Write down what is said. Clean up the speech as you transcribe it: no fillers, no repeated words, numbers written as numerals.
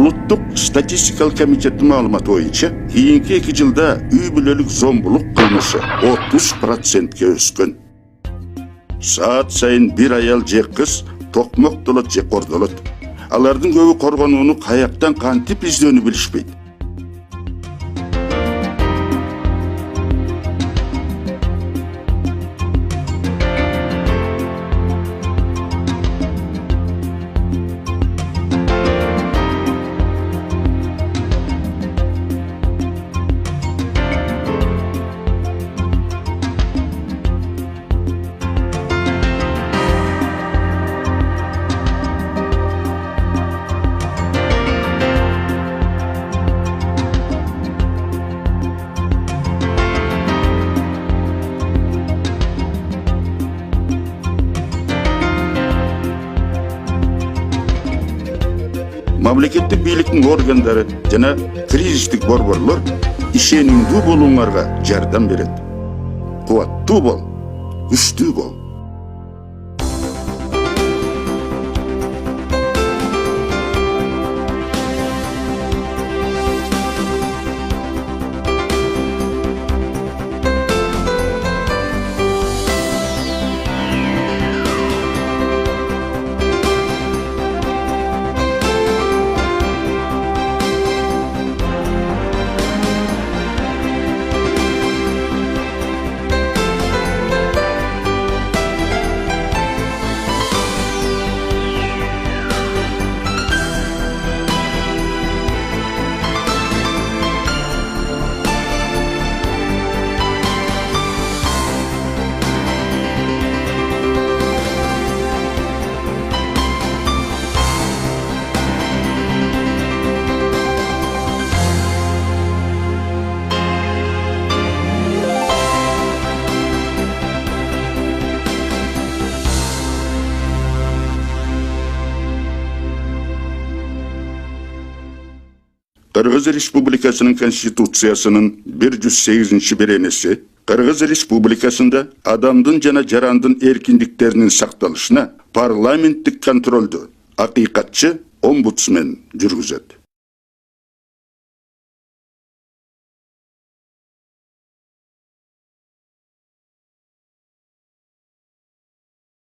Улуттук статистикалык комитеттин маалыматы боюнча, кийинки 2 жылда үй бүлөлүк зомбулук кылмышы 30%ке өскөн. Саат сайын бир аял же кыз токмоктолот же кордолот. Алардын көбү коргонууну каяктан кантип издөөнү билишпейт. Мамлекеттик бийликтин органдары жана кризистик борборлор ишенимдүү болууңарга жардам берет. Кубаттуу бол, күчтүү бол. Кыргыз Республикасынын Конституциясынын 108-ci беренеси Кыргыз Республикасында адамдын жана жарандын эркиндиктеринин сакталышына парламенттик контролду акыйкатчы омбудсмен жүргүзөт.